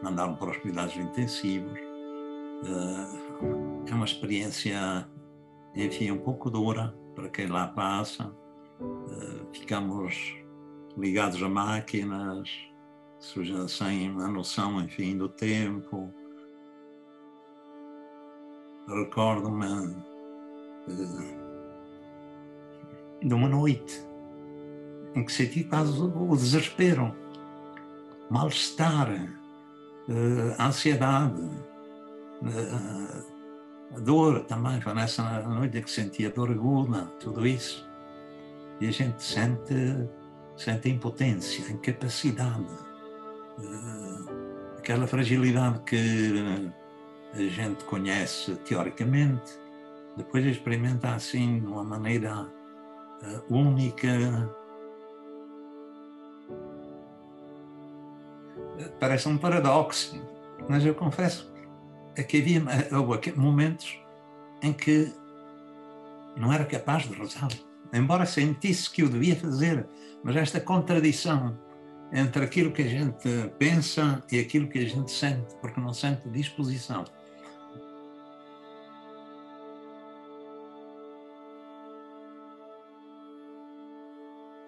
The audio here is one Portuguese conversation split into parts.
mandaram para os cuidados intensivos. É uma experiência, enfim, um pouco dura para quem lá passa. Ficamos ligados a máquinas, sem a noção, enfim, do tempo. Recordo-me de uma noite em que senti quase o desespero, mal-estar, a ansiedade, a dor também. Foi nessa noite em que senti a dor aguda, tudo isso. E a gente sente a impotência, a incapacidade, aquela fragilidade que a gente conhece teoricamente, depois experimenta assim de uma maneira única. Parece um paradoxo, mas eu confesso que houve momentos em que não era capaz de rezar, embora sentisse que o devia fazer, mas esta contradição entre aquilo que a gente pensa e aquilo que a gente sente, porque não sente disposição.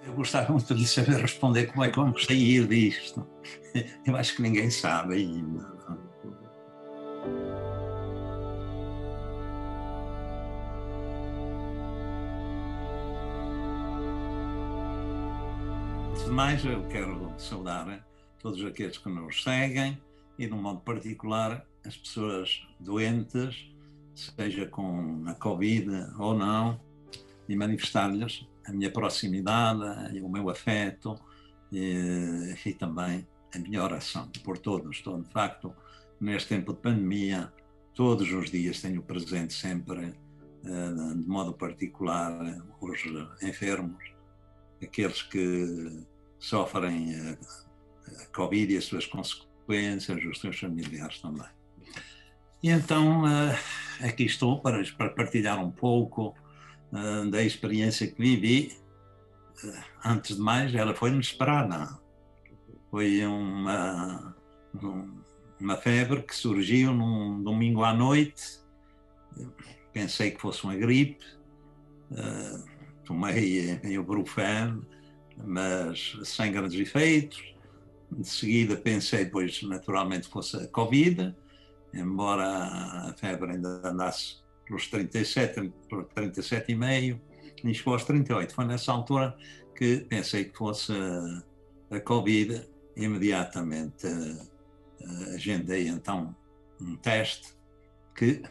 Eu gostava muito de saber responder como é que vamos sair disto. Eu acho que ninguém sabe ainda. Antes de mais, eu quero saudar todos aqueles que nos seguem e, de um modo particular, as pessoas doentes, seja com a Covid ou não, e manifestar-lhes a minha proximidade, o meu afeto e também a minha oração por todos. Estou, de facto, neste tempo de pandemia, todos os dias tenho presente sempre, de modo particular, os enfermos, aqueles que sofrem a Covid e as suas consequências, os seus familiares também. E então, aqui estou para partilhar um pouco da experiência que vivi. Antes de mais, ela foi inesperada. Foi uma febre que surgiu num domingo à noite. Pensei que fosse uma gripe. Tomei ibuprofeno, mas sem grandes efeitos. De seguida pensei, pois, naturalmente fosse a Covid, embora a febre ainda andasse pelos 37, pelos 37,5, e chegou aos 38. Foi nessa altura que pensei que fosse a Covid. Imediatamente agendei então um teste que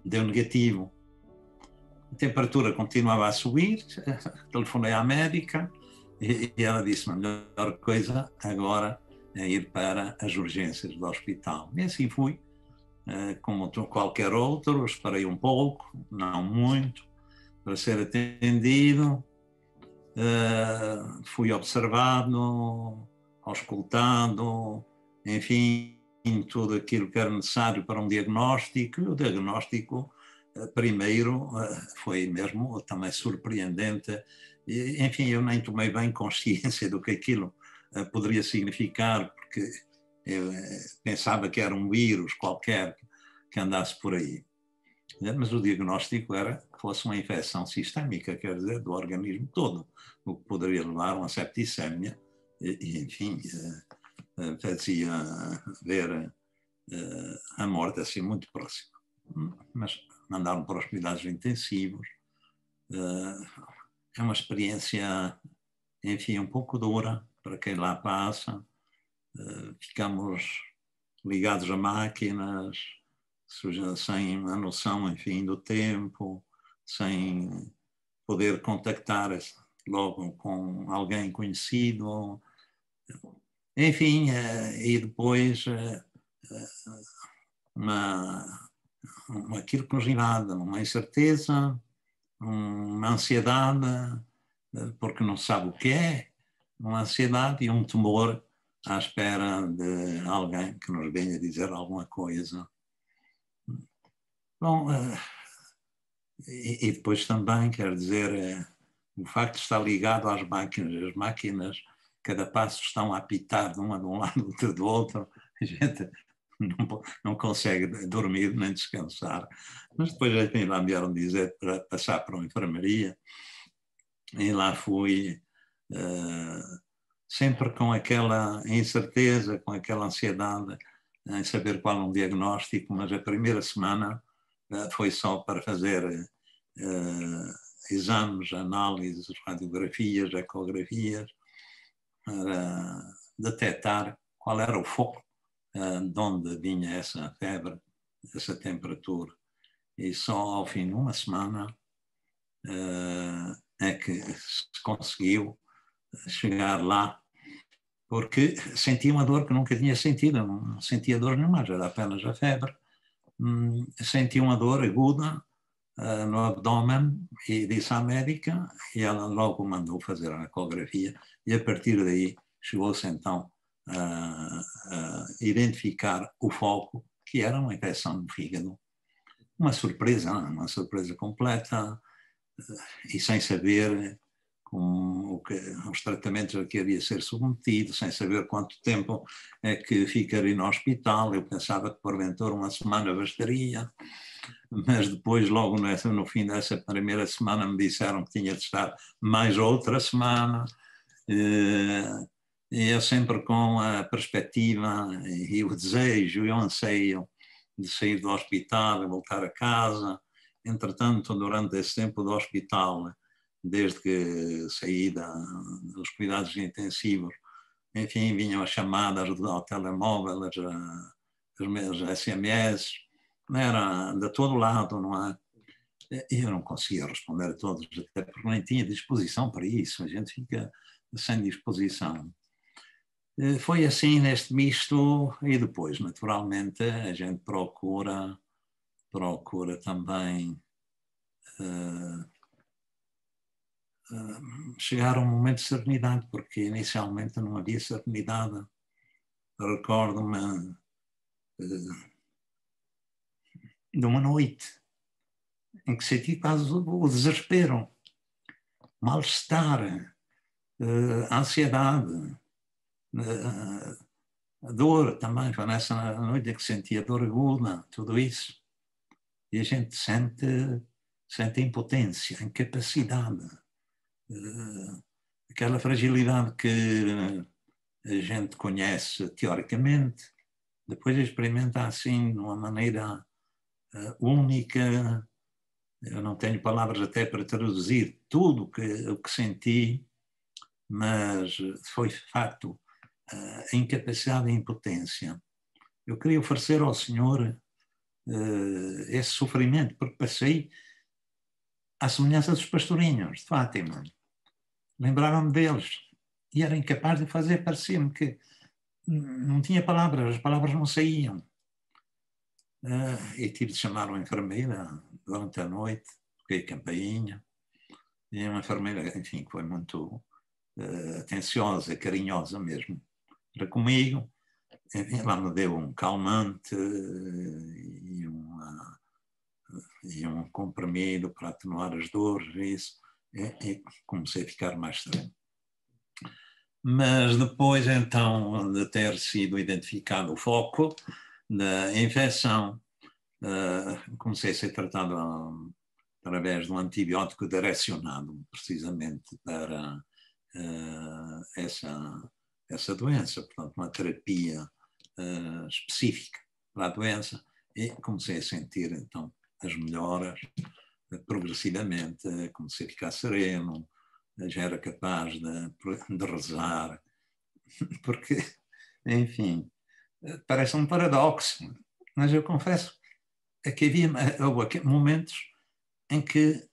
deu negativo. A temperatura continuava a subir, telefonei à médica e ela disse-me: a melhor coisa agora é ir para as urgências do hospital. E assim fui. Como qualquer outro, esperei um pouco, não muito, para ser atendido. Fui observado, auscultado, enfim, tudo aquilo que era necessário para um diagnóstico. E o diagnóstico, primeiro, foi mesmo também surpreendente. E, enfim, eu nem tomei bem consciência do que aquilo poderia significar, porque eu pensava que era um vírus qualquer que andasse por aí. Mas o diagnóstico era que fosse uma infecção sistémica, quer dizer, do organismo todo, o que poderia levar a uma septicémia e enfim, fazia ver a morte assim muito próxima. Mas mandaram para os cuidados intensivos. É uma experiência, enfim, um pouco dura para quem lá passa. Ficamos ligados a máquinas, sem a noção, enfim, do tempo, sem poder contactar logo com alguém conhecido. Enfim, e depois aquilo que nos invade, uma incerteza, uma ansiedade, porque não sabe o que é, uma ansiedade e um temor à espera de alguém que nos venha dizer alguma coisa. Bom, e depois também, quer dizer, o facto de estar ligado às máquinas, as máquinas, cada passo estão a apitar de um lado, outra do outro, a gente não consegue dormir nem descansar. Mas depois lá me vieram dizer para passar para uma enfermaria, e lá fui, sempre com aquela incerteza, com aquela ansiedade em saber qual um diagnóstico, mas a primeira semana foi só para fazer exames, análises, radiografias, ecografias, para detectar qual era o foco de onde vinha essa febre, essa temperatura. E só ao fim de uma semana é que se conseguiu chegar lá, porque sentia uma dor que nunca tinha sentido, não sentia dor nenhuma, era apenas a febre. Senti uma dor aguda no abdômen e disse à médica, e ela logo mandou fazer a ecografia, e a partir daí chegou-se então a identificar o foco, que era uma infecção no fígado. Uma surpresa completa, e sem saber os tratamentos a que havia de ser submetido, sem saber quanto tempo é que ficaria no hospital. Eu pensava que porventura uma semana bastaria, mas depois, logo no fim dessa primeira semana, me disseram que tinha de estar mais outra semana. E eu sempre com a perspectiva e o desejo e o anseio de sair do hospital e voltar a casa. Entretanto, durante esse tempo do hospital, desde que saí dos cuidados intensivos, enfim, vinham as chamadas ao telemóvel, os meus SMS, era de todo lado, não é? Eu não conseguia responder a todos, até porque nem tinha disposição para isso, a gente fica sem disposição. Foi assim neste misto, e depois, naturalmente, a gente procura também chegar a um momento de serenidade, porque inicialmente não havia serenidade. Recordo-me de uma noite em que senti quase o desespero, mal-estar, ansiedade, a dor também. Foi nessa noite que senti a dor aguda, tudo isso. E a gente sente impotência, incapacidade, aquela fragilidade que a gente conhece teoricamente, depois experimenta assim de uma maneira única. Eu não tenho palavras até para traduzir tudo o que senti, mas foi de facto a incapacidade e a impotência. Eu queria oferecer ao Senhor esse sofrimento, porque passei à semelhança dos pastorinhos de Fátima. Lembraram-me deles e era incapaz de fazer, parecia-me que não tinha palavras, as palavras não saíam. E tive de chamar uma enfermeira durante a noite, toquei a campainha, e uma enfermeira, enfim, que foi muito atenciosa, carinhosa mesmo, para comigo. Ela me deu um calmante e um comprimido para atenuar as dores, isso, e comecei a ficar mais sereno. Mas depois, então, de ter sido identificado o foco da infecção, comecei a ser tratado através de um antibiótico direcionado precisamente para essa doença, portanto, uma terapia específica para a doença, e comecei a sentir, então, as melhoras progressivamente, comecei a ficar sereno, já era capaz de rezar, porque, enfim, parece um paradoxo, mas eu confesso que houve momentos em que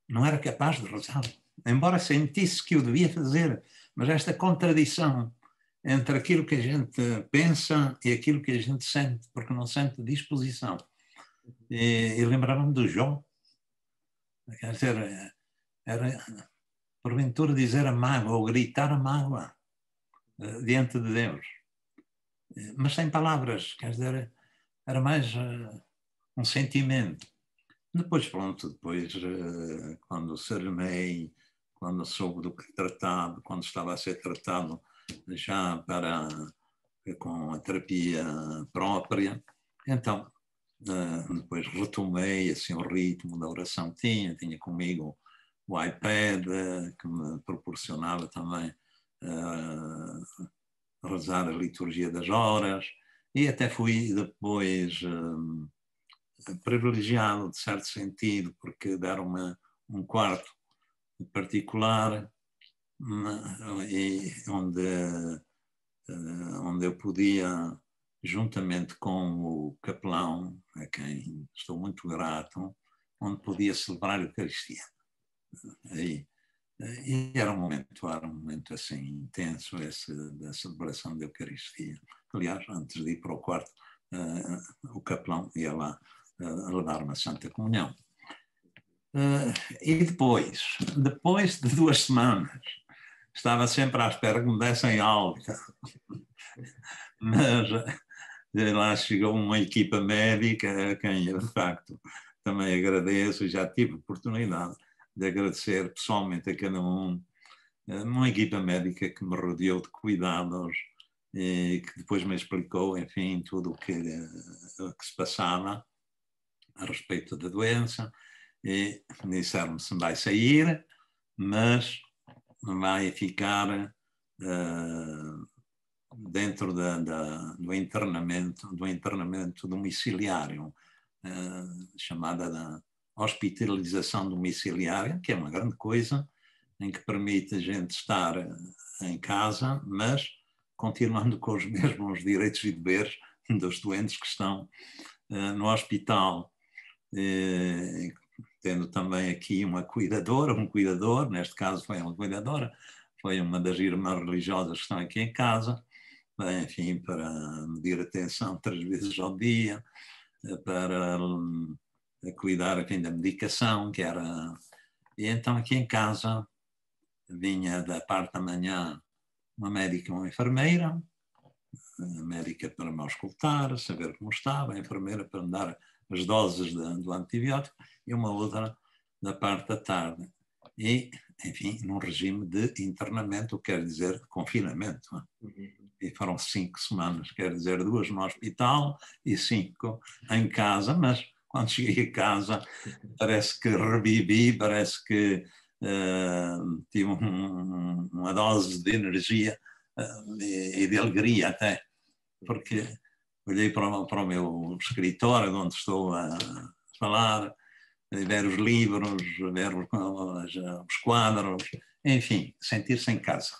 não era capaz de rezar, embora sentisse que o devia fazer, mas esta contradição entre aquilo que a gente pensa e aquilo que a gente sente, porque não sente disposição. E lembrava-me do João, quer dizer, era porventura dizer a mágoa ou gritar a mágoa diante de Deus, mas sem palavras, quer dizer, era mais um sentimento. Depois, pronto, quando serenei, quando soube do que tratado, quando estava a ser tratado já para com a terapia própria. Então, depois retomei assim, o ritmo da oração que tinha comigo o iPad, que me proporcionava também rezar a liturgia das horas, e até fui depois privilegiado, de certo sentido, porque deram-me um quarto particular onde eu podia, juntamente com o capelão, a quem estou muito grato, onde podia celebrar a Eucaristia. E era um momento assim intenso esse da celebração da Eucaristia. Aliás, antes de ir para o quarto, o capelão ia lá levar uma Santa Comunhão. E depois de 2 semanas, estava sempre à espera que me dessem alta, mas lá chegou uma equipa médica a quem eu, de facto, também agradeço, e já tive oportunidade de agradecer pessoalmente a cada um, uma equipa médica que me rodeou de cuidados e que depois me explicou, enfim, tudo o que se passava a respeito da doença, e disseram-me se vai sair, mas vai ficar dentro do internamento domiciliário, chamada da hospitalização domiciliária, que é uma grande coisa, em que permite a gente estar em casa, mas continuando com os mesmos direitos e deveres dos doentes que estão no hospital, tendo também aqui uma cuidadora, um cuidador, neste caso foi uma cuidadora, foi uma das irmãs religiosas que estão aqui em casa, enfim, para medir a tensão 3 vezes ao dia, para cuidar, enfim, da medicação, que era... E então aqui em casa vinha da parte da manhã uma médica e uma enfermeira, a médica para me auscultar, saber como estava, a enfermeira para me dar as doses do antibiótico, e uma outra da parte da tarde. E, enfim, num regime de internamento, quer dizer confinamento. E foram 5 semanas, quer dizer 2 no hospital e 5 em casa, mas quando cheguei a casa parece que revivi, parece que tive uma dose de energia e de alegria até, porque olhei para o meu escritório onde estou a falar, ver os livros, ver os quadros, enfim, sentir-se em casa.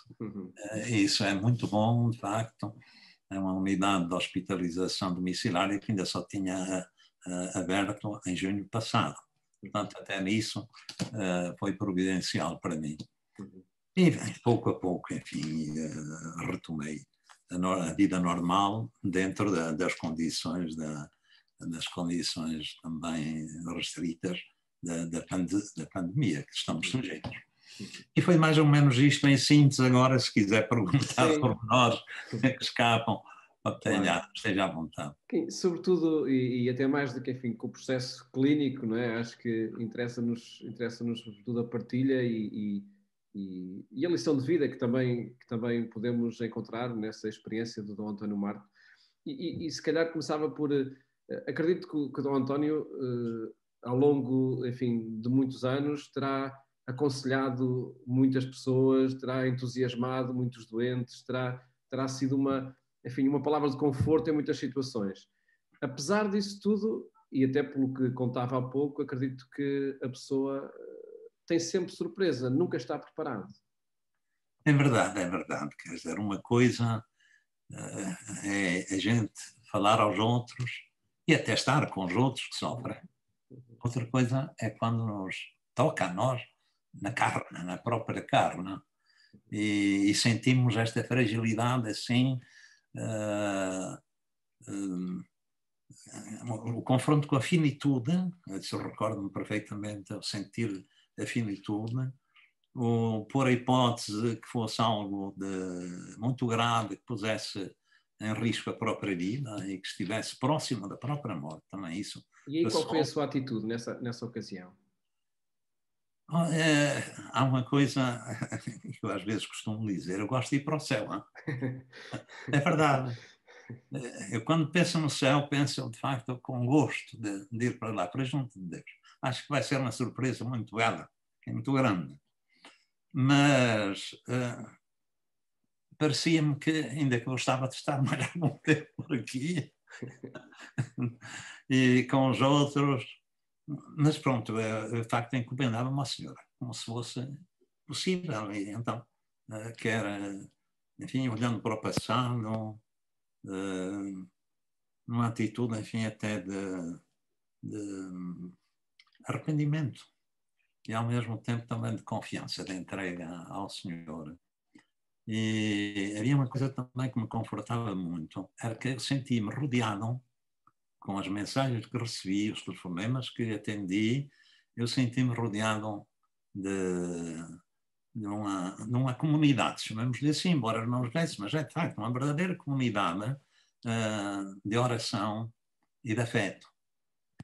Isso é muito bom, de facto. É uma unidade de hospitalização domiciliária que ainda só tinha aberto em junho passado. Portanto, até nisso foi providencial para mim. E pouco a pouco, enfim, retomei a vida normal dentro das condições também restritas da pandemia que estamos sujeitos. E foi mais ou menos isto em síntese. Agora, se quiser perguntar por nós que escapam, esteja à vontade. Sobretudo, e até mais do que, enfim, com o processo clínico, não é? Acho que interessa-nos sobretudo a partilha e a lição de vida que também podemos encontrar nessa experiência do Dom António Marco. E se calhar começava por... acredito que o Dom António, ao longo, enfim, de muitos anos, terá aconselhado muitas pessoas, terá entusiasmado muitos doentes, terá sido uma palavra de conforto em muitas situações. Apesar disso tudo, e até pelo que contava há pouco, acredito que a pessoa tem sempre surpresa, nunca está preparado. É verdade. Quer dizer, uma coisa é a gente falar aos outros e até estar com os outros que sofrem. Outra coisa é quando nos toca a nós, na carne, na própria carne, e sentimos esta fragilidade assim, o confronto com a finitude, se eu recordo-me perfeitamente, ao sentir a finitude, ou pôr a hipótese que fosse algo muito grave, que pusesse em risco a própria vida e que estivesse próximo da própria morte, também isso. E aí qual foi a sua atitude nessa ocasião? Há uma coisa que eu às vezes costumo dizer, eu gosto de ir para o céu. É verdade. Eu, quando penso no céu, penso de facto com gosto de ir para lá, para junto de Deus. Acho que vai ser uma surpresa muito bela, muito grande. Mas parecia-me que ainda que eu gostava de estar mais algum tempo por aqui e com os outros. Mas pronto, de facto encomendava-me ao Senhor, como se fosse possível. E então, quer, enfim, olhando para o passado, numa atitude, enfim, até de arrependimento e ao mesmo tempo também de confiança, de entrega ao Senhor. E havia uma coisa também que me confortava muito, era que eu sentia-me rodeado com as mensagens que recebi, os telefonemas que atendi, eu senti-me rodeado de uma comunidade, chamamos-lhe assim, embora não os desse, mas é de facto uma verdadeira comunidade de oração e de afeto,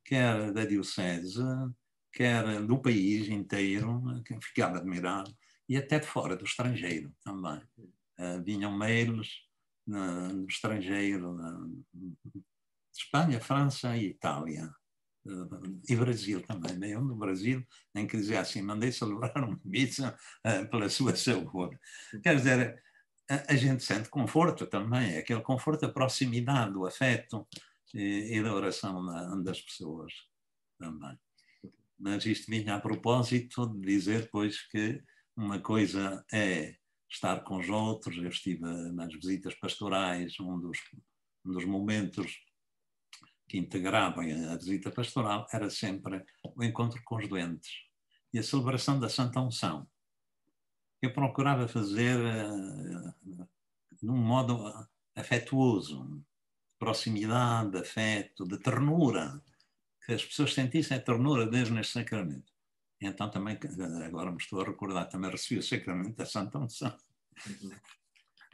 quer da diocese, quer do país inteiro, que eu ficava admirado, e até de fora, do estrangeiro também. Vinham mails do estrangeiro, de Espanha, França e Itália. E Brasil também, meio no Brasil, em que dizia assim, mandei celebrar uma missa pela sua saúde. Quer dizer, a gente sente conforto também, aquele conforto, a proximidade, o afeto e da oração das pessoas também. Mas isto vinha a propósito de dizer, pois, que uma coisa é estar com os outros. Eu estive nas visitas pastorais, um dos momentos que integravam a visita pastoral era sempre o encontro com os doentes e a celebração da Santa Unção. Eu procurava fazer num modo afetuoso, de proximidade, de afeto, de ternura, que as pessoas sentissem a ternura de Deus neste sacramento. E então também, agora me estou a recordar, também recebi o sacramento da Santa Unção,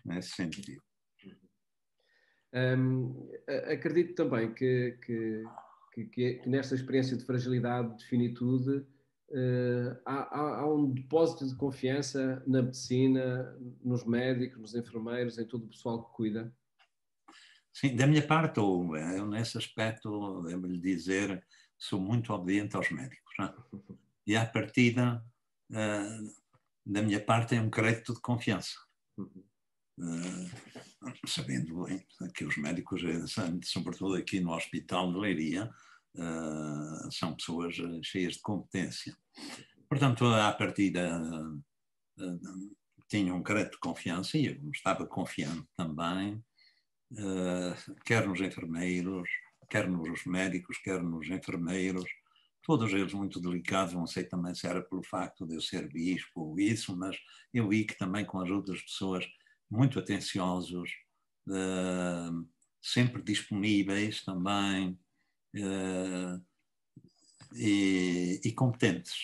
nesse sentido. Acredito também que nesta experiência de fragilidade, de finitude, há um depósito de confiança na medicina, nos médicos, nos enfermeiros, em todo o pessoal que cuida. Sim, da minha parte, eu nesse aspecto, devo-lhe dizer, sou muito obediente aos médicos. Não é? E à partida, da minha parte, é um crédito de confiança. Sabendo bem que os médicos, sobretudo aqui no Hospital de Leiria, são pessoas cheias de competência. Portanto, à partida, tinha um crédito de confiança e eu estava confiante também, quer nos enfermeiros, quer nos médicos, quer nos enfermeiros, todos eles muito delicados. Não sei também se era pelo facto de eu ser bispo ou isso, mas eu vi que também com as outras pessoas muito atenciosos, sempre disponíveis também e competentes.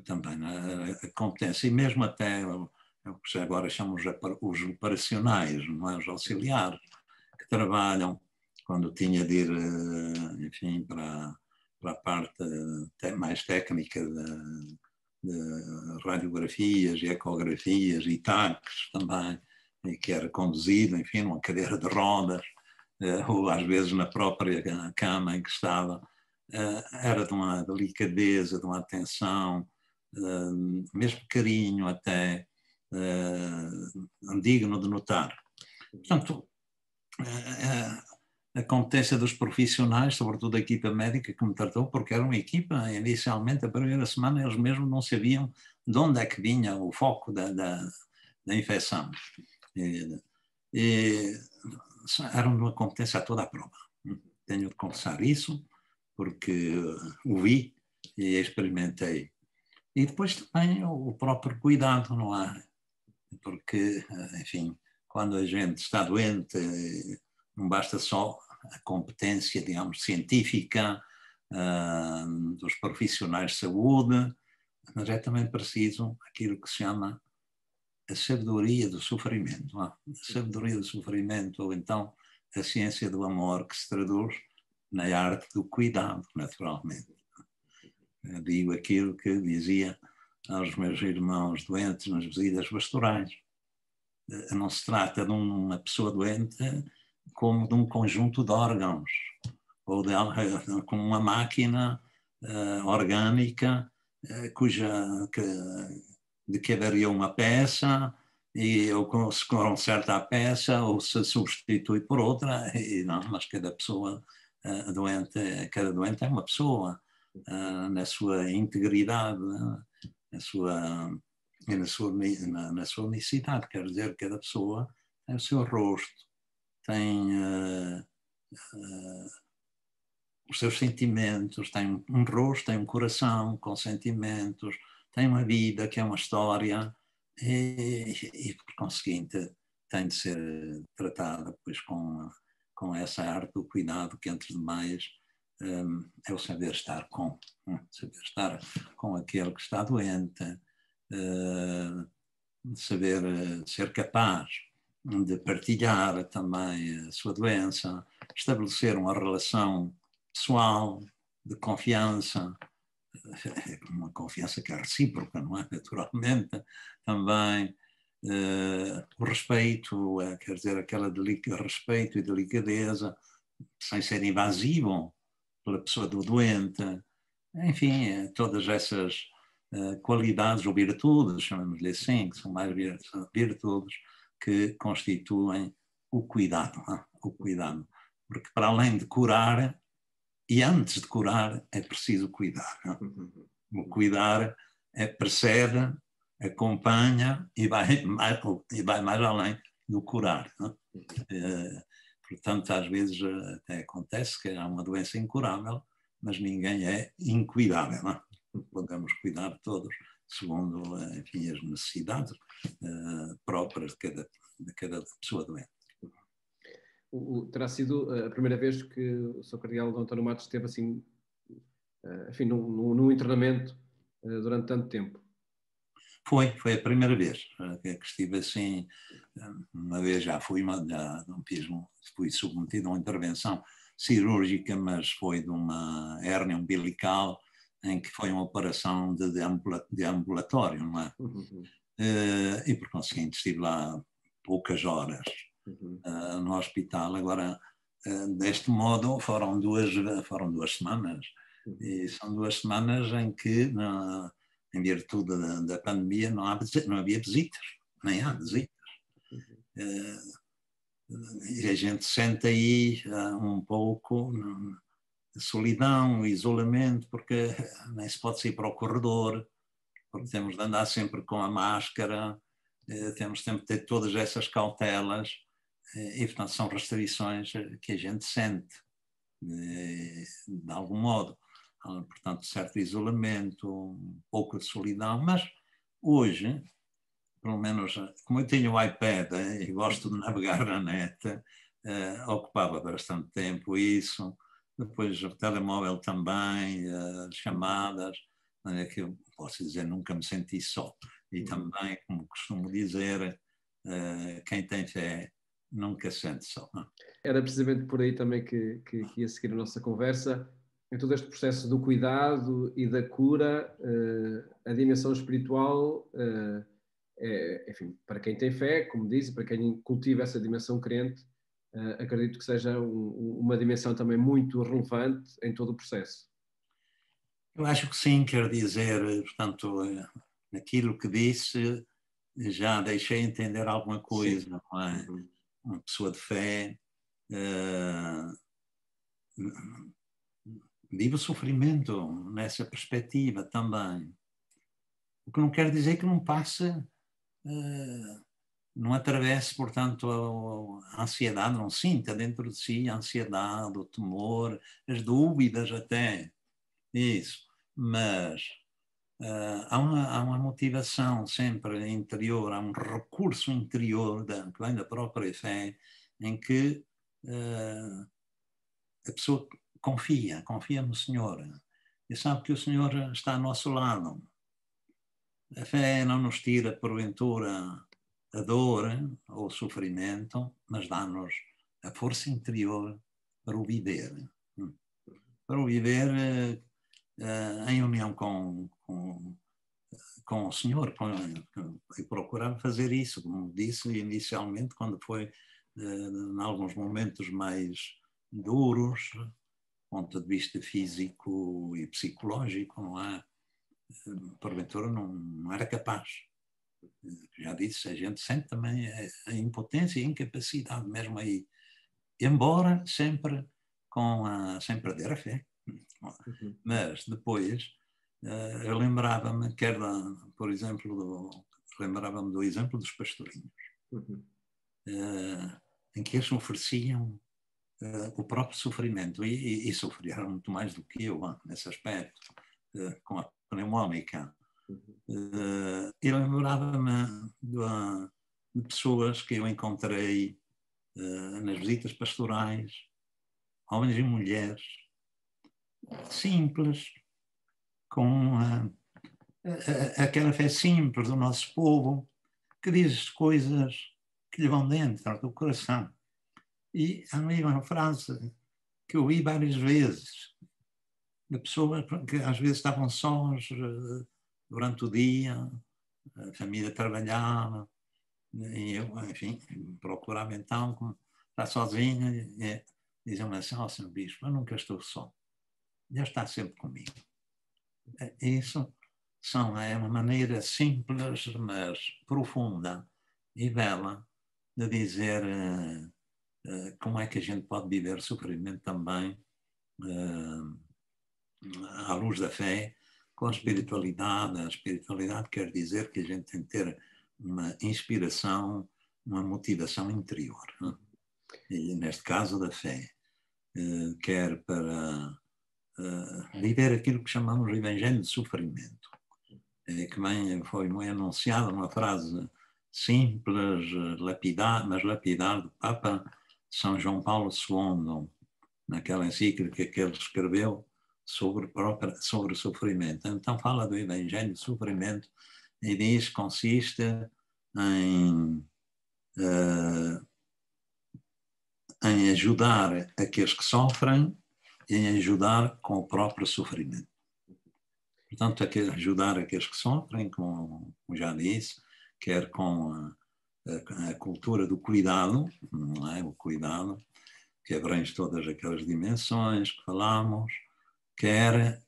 Também a competência, e mesmo até o que agora chamamos os operacionais, não é? Os auxiliares, que trabalham quando tinha de ir, enfim, para a parte mais técnica de radiografias e ecografias e taques também, e que era conduzido, enfim, numa cadeira de rodas, ou às vezes na própria cama em que estava. Era de uma delicadeza, de uma atenção, mesmo carinho até, digno de notar. Portanto, a competência dos profissionais, sobretudo a equipa médica que me tratou, porque era uma equipa, inicialmente, a primeira semana, eles mesmos não sabiam de onde é que vinha o foco da infecção. E era uma competência a toda a prova. Tenho de confessar isso, porque o vi e experimentei. E depois também o próprio cuidado, não é? Porque, enfim, quando a gente está doente, não basta só a competência, digamos, científica dos profissionais de saúde, mas é também preciso aquilo que se chama a sabedoria do sofrimento. Não é? A sabedoria do sofrimento, ou então a ciência do amor, que se traduz na arte do cuidado, naturalmente. Eu digo aquilo que dizia aos meus irmãos doentes nas visitas pastorais. não se trata de uma pessoa doente como de um conjunto de órgãos, ou como uma máquina orgânica de que varia uma peça, ou se conserta a peça, ou se substitui por outra, e não, mas cada pessoa cada doente é uma pessoa, na sua integridade, na sua unicidade, quer dizer, cada pessoa tem o seu rosto, tem os seus sentimentos, tem um rosto, tem um coração com sentimentos, tem uma vida que é uma história e por conseguinte, tem de ser tratada depois com essa arte do cuidado que, antes de mais, é o saber estar com aquele que está doente, saber ser capaz de partilhar também a sua doença, estabelecer uma relação pessoal, de confiança, uma confiança que é recíproca, não é? Naturalmente, também o respeito, quer dizer, respeito e delicadeza, sem ser invasivo pela pessoa do doente, enfim, todas essas qualidades ou virtudes, chamamos-lhe assim, que são mais virtudes que constituem o cuidado, porque para além de curar, e antes de curar, é preciso cuidar. O cuidar precede, acompanha e vai mais além do curar. Portanto, às vezes até acontece que há uma doença incurável, mas ninguém é incuidável. Podemos cuidar todos, segundo, enfim, as necessidades próprias de cada pessoa doente. Terá sido a primeira vez que o Sr. Cardeal António Matos esteve assim, enfim, num internamento durante tanto tempo? Foi a primeira vez que estive assim. Uma vez já fui submetido a uma intervenção cirúrgica, mas foi de uma hérnia umbilical, em que foi uma operação de ambulatório, não é? E por conseguinte estive lá poucas horas no hospital. Agora, deste modo, foram duas semanas, e são 2 semanas em que, em virtude da pandemia, não havia visitas, nem há visitas. E a gente sente aí um pouco solidão, isolamento, porque nem se pode sair para o corredor, porque temos de andar sempre com a máscara, temos sempre de ter todas essas cautelas, e portanto são restrições que a gente sente, de algum modo. Portanto, certo isolamento, um pouco de solidão, mas hoje, pelo menos, como eu tenho o iPad e gosto de navegar na net, ocupava bastante tempo isso. Depois o telemóvel também, chamadas, que eu posso dizer, nunca me senti só. E também, como costumo dizer, quem tem fé nunca se sente só. Era precisamente por aí também que ia seguir a nossa conversa. Em todo este processo do cuidado e da cura, a dimensão espiritual, enfim, para quem tem fé, como disse, para quem cultiva essa dimensão crente, acredito que seja uma dimensão também muito relevante em todo o processo. Eu acho que sim, quer dizer, portanto, naquilo que disse, já deixei entender alguma coisa, não é? Uma pessoa de fé vive o sofrimento nessa perspectiva também. O que não quer dizer que não passe, não atravesse, portanto, a ansiedade, não sinta dentro de si a ansiedade, o temor, as dúvidas até, isso. Mas há uma motivação sempre interior, há um recurso interior que vem da própria fé, em que a pessoa confia no Senhor e sabe que o Senhor está ao nosso lado. A fé não nos tira, porventura, a dor ou o sofrimento, mas dá-nos a força interior para o viver. Para o viver em união com com o Senhor, e procurava fazer isso, como disse inicialmente, quando foi em alguns momentos mais duros, do ponto de vista físico e psicológico, não é? Porventura não era capaz. Já disse, a gente sente também a impotência e a incapacidade mesmo aí, embora sempre sem perder a fé. Mas depois eu lembrava-me, por exemplo, lembrava-me do exemplo dos pastorinhos, em que eles ofereciam o próprio sofrimento e sofreram muito mais do que eu nesse aspecto, com a pneumónica. E lembrava-me de pessoas que eu encontrei nas visitas pastorais, homens e mulheres, simples, com aquela fé simples do nosso povo, que diz coisas que lhe vão dentro do coração. E há uma frase que eu ouvi várias vezes, de pessoas que às vezes estavam sós durante o dia, a família trabalhava, e eu, enfim, procurava então estar sozinho e diziam-me assim: ó, Sr. Bispo, eu nunca estou só, Deus está sempre comigo. Isso é uma maneira simples, mas profunda e bela de dizer como é que a gente pode viver sofrimento também à luz da fé, com a espiritualidade. A espiritualidade quer dizer que a gente tem que ter uma inspiração, uma motivação interior. E neste caso da fé, quer para viver aquilo que chamamos de evangelho de sofrimento, que foi anunciado numa frase simples, mas lapidar do Papa São João Paulo II, naquela encíclica que ele escreveu sobre o sofrimento. Então fala do evangelho de sofrimento e diz que consiste em ajudar aqueles que sofrem e em ajudar com o próprio sofrimento. Portanto, ajudar aqueles que sofrem, como já disse, quer com a cultura do cuidado, não é? O cuidado, que abrange todas aquelas dimensões que falamos, quer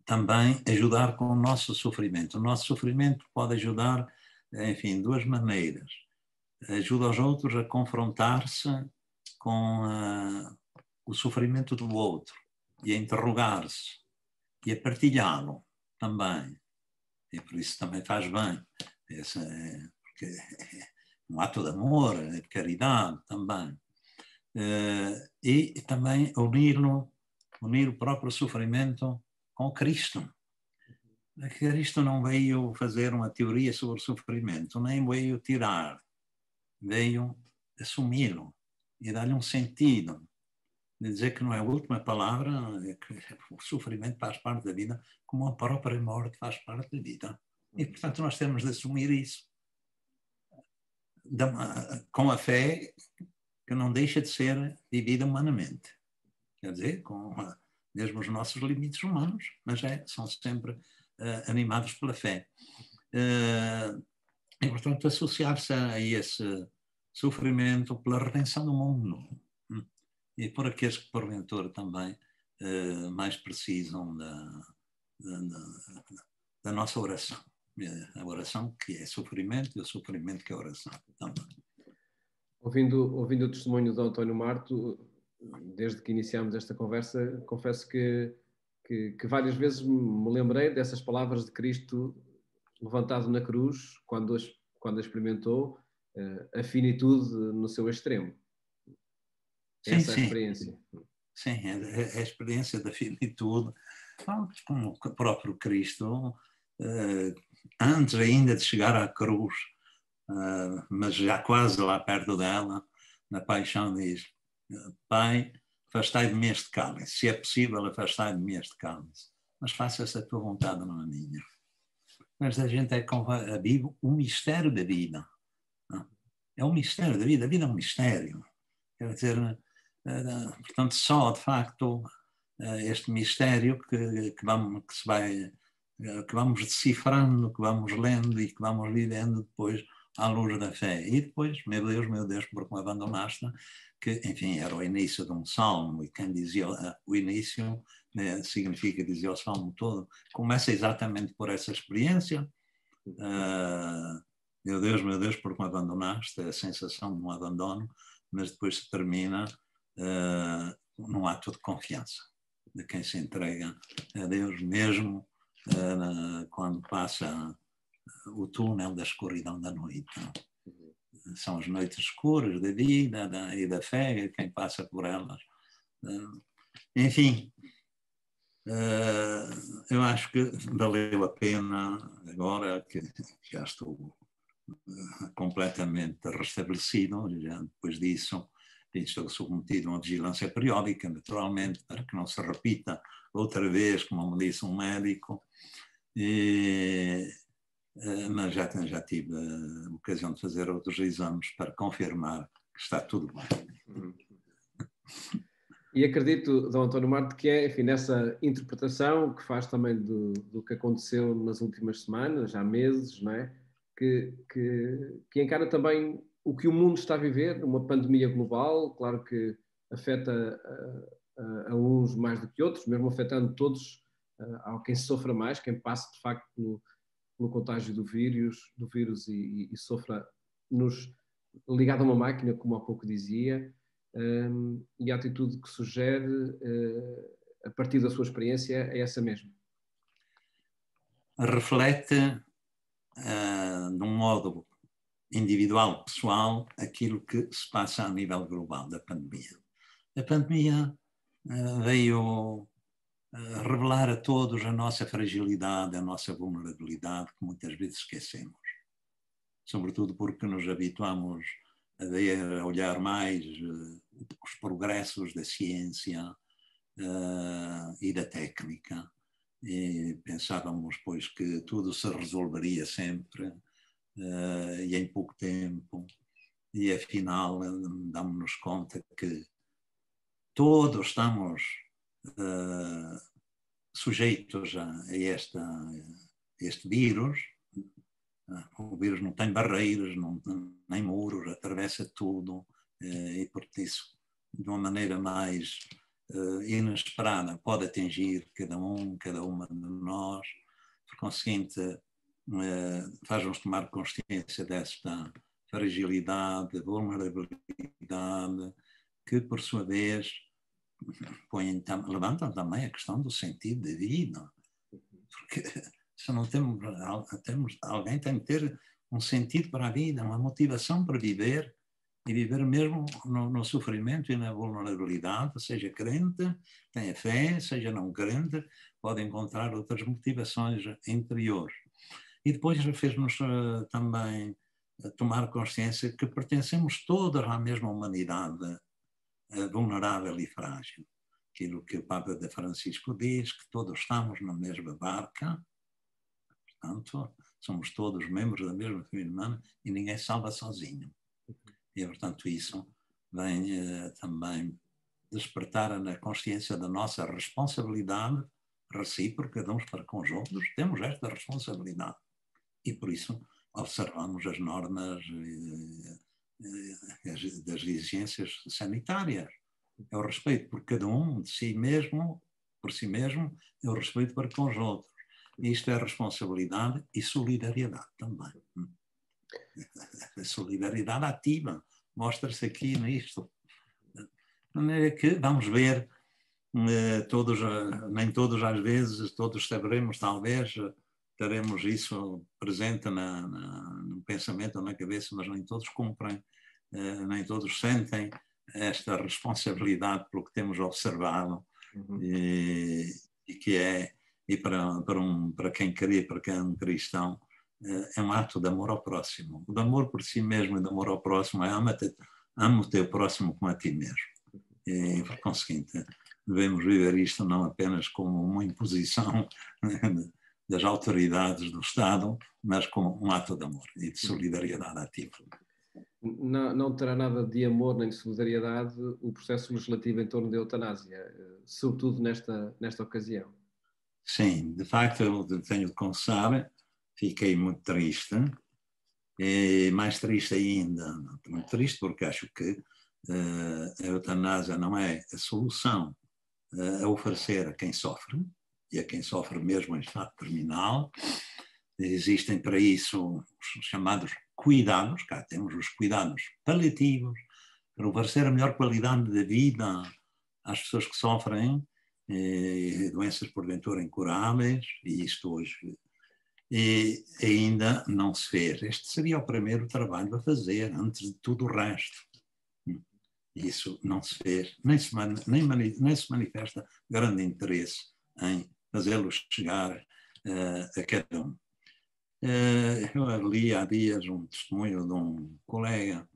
também ajudar com o nosso sofrimento. O nosso sofrimento pode ajudar, enfim, de duas maneiras. Ajuda os outros a confrontar-se com o sofrimento do outro e a interrogar-se e a partilhá-lo também. E por isso também faz bem. Porque é um ato de amor, de caridade também. E também unir o próprio sofrimento com Cristo. Cristo não veio fazer uma teoria sobre o sofrimento, nem veio tirar, veio assumi-lo e dar-lhe um sentido, de dizer que não é a última palavra, que o sofrimento faz parte da vida, como a própria morte faz parte da vida. E, portanto, nós temos de assumir isso com a fé que não deixa de ser vivida humanamente. Quer dizer, com mesmo os nossos limites humanos, mas são sempre animados pela fé. E, portanto, associar-se a esse sofrimento pela redenção do mundo. E por aqueles que, porventura, também mais precisam da nossa oração. A oração que é sofrimento e o sofrimento que é oração também. Ouvindo o testemunho de António Marto, desde que iniciámos esta conversa, confesso que várias vezes me lembrei dessas palavras de Cristo levantado na cruz, quando experimentou a finitude no seu extremo. Essa é a experiência. Sim, é a experiência da finitude, como o próprio Cristo, antes ainda de chegar à cruz, mas já quase lá perto dela, na paixão diz: Pai, afastai de mim este cálice, se é possível afastai de mim este cálice, mas faça-se a tua vontade, não a minha. Mas a gente vive o mistério da vida. É um mistério da vida, a vida é um mistério. Quer dizer, portanto, só de facto este mistério que se vai que vamos decifrando, que vamos lendo e que vamos vivendo depois à luz da fé. E depois, meu Deus, porque me abandonaste, que, enfim, era o início de um salmo, e quem dizia o início, né, significa dizer o salmo todo, começa exatamente por essa experiência. Meu Deus, porque me abandonaste, é a sensação de um abandono, mas depois se termina num ato de confiança, de quem se entrega a Deus mesmo quando passa o túnel da escuridão da noite. São as noites escuras da vida e da fé, quem passa por elas. Enfim, eu acho que valeu a pena, agora que já estou completamente restabelecido, já depois disso, estou submetido a uma vigilância periódica, naturalmente, para que não se repita outra vez, como me disse um médico, mas já tive a ocasião de fazer outros exames para confirmar que está tudo bem. E acredito, Dom António Marte, que é, enfim, nessa interpretação que faz também do que aconteceu nas últimas semanas, há meses, não é? Que encara também o que o mundo está a viver, uma pandemia global, claro que afeta a uns mais do que outros, mesmo afetando todos, há quem sofra mais, quem passe de facto pelo contágio do vírus e sofra ligado a uma máquina, como há pouco dizia. E a atitude que sugere, a partir da sua experiência, é essa mesmo. Reflete, de um modo individual, pessoal, aquilo que se passa a nível global da pandemia. A pandemia veio revelar a todos a nossa fragilidade, a nossa vulnerabilidade, que muitas vezes esquecemos. Sobretudo porque nos habituamos a ver, a olhar mais os progressos da ciência e da técnica. E pensávamos, pois, que tudo se resolveria sempre e em pouco tempo. E afinal, damos-nos conta que todos estamos sujeitos a este vírus. O vírus não tem barreiras, nem muros, atravessa tudo e, por isso, de uma maneira mais inesperada, pode atingir cada uma de nós. Por conseguinte, faz-nos tomar consciência desta fragilidade, vulnerabilidade, que, por sua vez, levantam também a questão do sentido da vida. Porque se não temos, alguém tem que ter um sentido para a vida, uma motivação para viver, e viver mesmo no sofrimento e na vulnerabilidade, seja crente, tenha fé, seja não crente, pode encontrar outras motivações interiores. E depois fez-nos também tomar consciência que pertencemos todos à mesma humanidade vulnerável e frágil. Aquilo que o Papa de Francisco diz, que todos estamos na mesma barca, portanto, somos todos membros da mesma família humana e ninguém salva sozinho. E, portanto, isso vem também despertar na consciência da nossa responsabilidade recíproca de uns para com os outros. Temos esta responsabilidade. E, por isso, observamos as normas das exigências sanitárias. É o respeito por cada um de si mesmo, por si mesmo, é o respeito para com os outros. E isto é responsabilidade e solidariedade também. A solidariedade ativa mostra-se aqui nisto. De maneira que vamos ver, todos, nem todos às vezes, todos saberemos, talvez, teremos isso presente no pensamento ou na cabeça, mas nem todos cumprem, nem todos sentem esta responsabilidade pelo que temos observado e que é, e para quem crê, para quem é um cristão, é um ato de amor ao próximo. O de amor por si mesmo e de amor ao próximo é ama o teu próximo como a ti mesmo. E, por conseguinte, devemos viver isto não apenas como uma imposição das autoridades do Estado, mas como um ato de amor e de solidariedade ativa. Não terá nada de amor nem de solidariedade o processo legislativo em torno da eutanásia, sobretudo nesta ocasião. Sim, de facto eu tenho de confessar, fiquei muito triste, e mais triste ainda, muito triste porque acho que a eutanásia não é a solução a oferecer a quem sofre, e a quem sofre mesmo em estado terminal. Existem para isso os chamados cuidados, cá temos os cuidados paliativos, para oferecer a melhor qualidade de vida às pessoas que sofrem doenças porventura incuráveis, e isto hoje e ainda não se fez. Este seria o primeiro trabalho a fazer, antes de tudo o resto. Isso não se fez, nem se manifesta grande interesse em fazê-lo chegar a cada um. Eu li há dias um testemunho de um colega,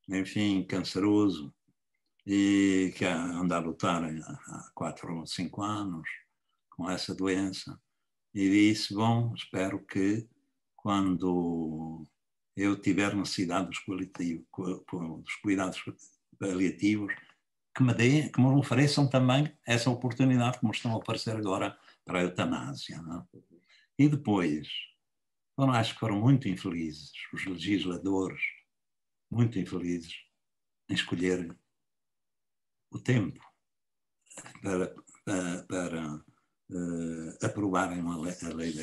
enfim, canceroso, e que anda a lutar há 4 ou 5 anos com essa doença, e disse, bom, espero que quando eu tiver necessidade dos cuidados paliativos, que me ofereçam também essa oportunidade que me estão a oferecer agora para a eutanásia. Não? E depois, eu acho que foram muito infelizes os legisladores, muito infelizes, em escolher o tempo para aprovarem a lei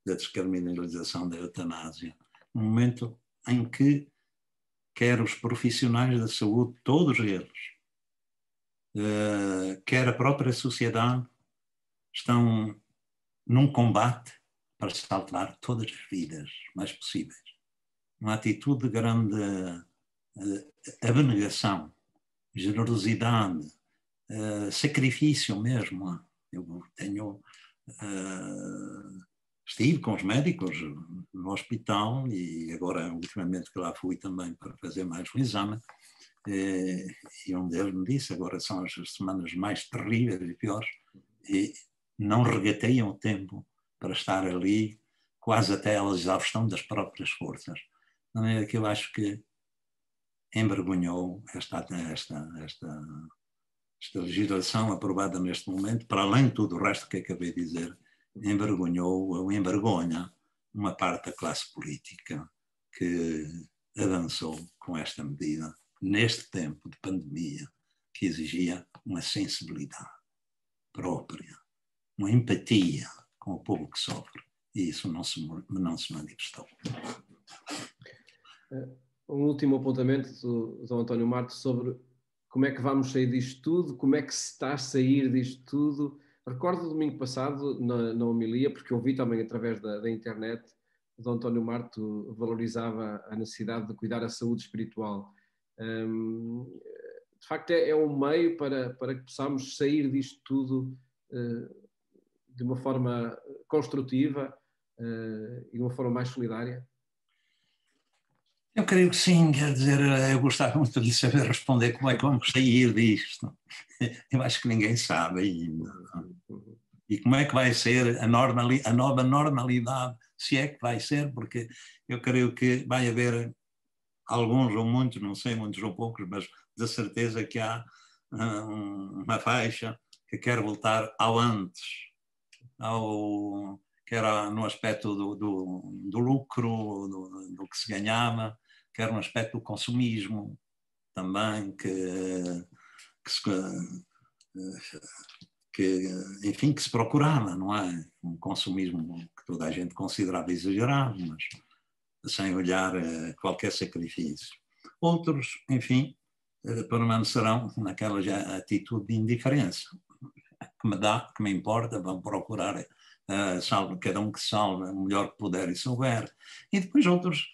da descriminalização da eutanásia, no momento em que quer os profissionais da saúde, todos eles, quer a própria sociedade, estão num combate para salvar todas as vidas mais possíveis. Uma atitude de grande abnegação, generosidade, sacrifício mesmo. Eu estive com os médicos no hospital e agora, ultimamente, que lá fui também para fazer mais um exame, e um deles me disse, agora são as semanas mais terríveis e piores, e não regateiam o tempo para estar ali, quase até à exaustão das próprias forças. De maneira que eu acho que envergonhou esta legislação aprovada neste momento, para além de tudo o resto que acabei de dizer, envergonhou ou envergonha uma parte da classe política que avançou com esta medida neste tempo de pandemia, que exigia uma sensibilidade própria, uma empatia com o povo que sofre, e isso não se manifestou. Um último apontamento do António Marto sobre como é que vamos sair disto tudo, como é que se está a sair disto tudo. Recordo domingo passado, na homilia, porque eu vi também através da internet, o António Marto valorizava a necessidade de cuidar da saúde espiritual. De facto, é um meio para que possamos sair disto tudo de uma forma construtiva e de uma forma mais solidária? Eu creio que sim, quer dizer, eu gostava muito de saber responder como é que vamos sair disto. Eu acho que ninguém sabe ainda. E como é que vai ser a nova normalidade, se é que vai ser, porque eu creio que vai haver alguns ou muitos, não sei, muitos ou poucos, mas de certeza que há uma faixa que quer voltar ao antes, quer no aspecto do lucro, do que se ganhava, quer no aspecto do consumismo também, enfim, que se procurava, não é? Um consumismo que toda a gente considerava exagerado, mas sem olhar qualquer sacrifício. Outros, enfim, permanecerão naquela atitude de indiferença. Que me importa, vão procurar cada um que salve o melhor que puder e souber. E depois outros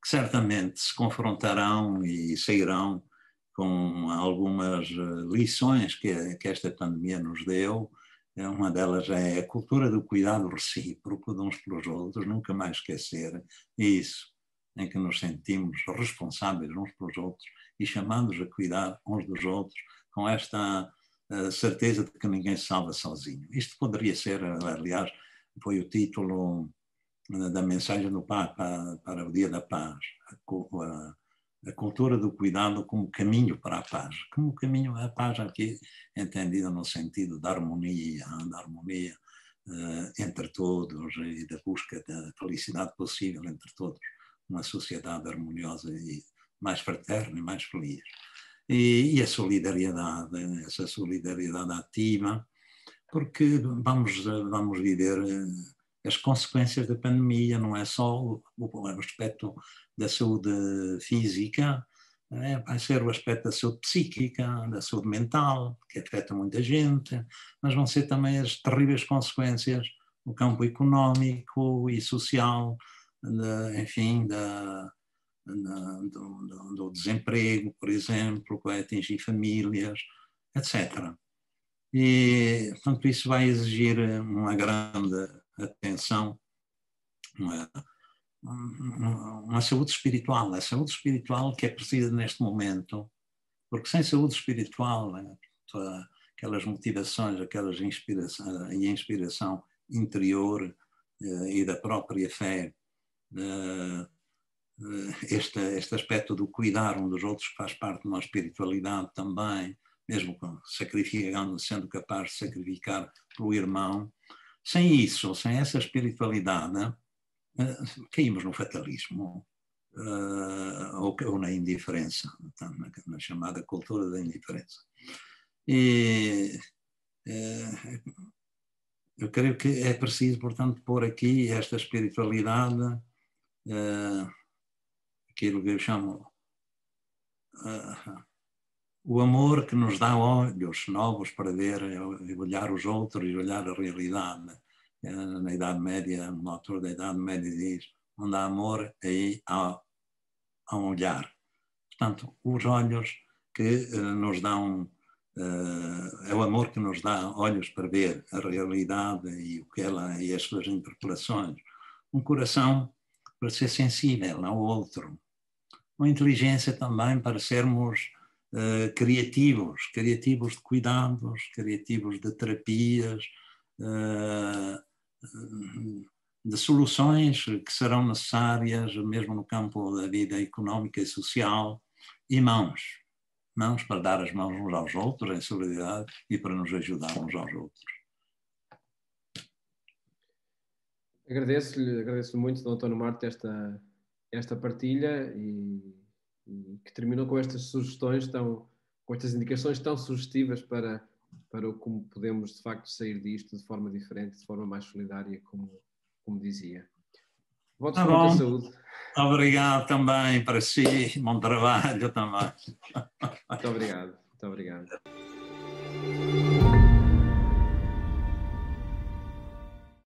que certamente se confrontarão e sairão com algumas lições que esta pandemia nos deu. Uma delas é a cultura do cuidado recíproco de uns pelos outros, nunca mais esquecer isso, em que nos sentimos responsáveis uns pelos outros e chamados a cuidar uns dos outros, com esta certeza de que ninguém se salva sozinho. Isto poderia ser, aliás, foi o título da mensagem do Papa para o Dia da Paz, a cultura do cuidado como caminho para a paz. Como caminho à paz aqui entendida no sentido da harmonia entre todos e da busca da felicidade possível entre todos, uma sociedade harmoniosa e mais fraterna e mais feliz. E a solidariedade, essa solidariedade ativa, porque vamos viver as consequências da pandemia, não é só o aspecto da saúde física, vai ser o aspecto da saúde psíquica, da saúde mental, que afeta muita gente, mas vão ser também as terríveis consequências no campo económico e social, enfim, do desemprego, por exemplo, que vai atingir famílias, etc. E, portanto, isso vai exigir uma grande atenção, uma saúde espiritual. A saúde espiritual que é precisa neste momento, porque sem saúde espiritual, aquelas motivações, aquelas inspiração interior e da própria fé, este aspecto do cuidar um dos outros que faz parte de uma espiritualidade também, mesmo sacrificando, sendo capaz de sacrificar pelo irmão. Sem isso, sem essa espiritualidade, caímos no fatalismo ou na indiferença, na chamada cultura da indiferença. E eu creio que é preciso, portanto, pôr aqui esta espiritualidade, aquilo que eu chamo o amor que nos dá olhos novos para ver e olhar os outros e olhar a realidade. Na Idade Média, um autor da Idade Média diz: onde há amor, aí há um olhar. Portanto, os olhos que nos dão, é o amor que nos dá olhos para ver a realidade e o que ela e as suas interpelações. Um coração para ser sensível ao outro. Uma inteligência também para sermos criativos de cuidados, criativos de terapias, de soluções que serão necessárias mesmo no campo da vida económica e social, e mãos para dar as mãos uns aos outros em solidariedade e para nos ajudar uns aos outros. Agradeço muito, Dr. António Marte, esta partilha e que terminou com estas sugestões, com estas indicações tão sugestivas para como podemos de facto sair disto de forma diferente, de forma mais solidária, como dizia. Votos com muita saúde. Obrigado também para si, bom trabalho também. Muito obrigado.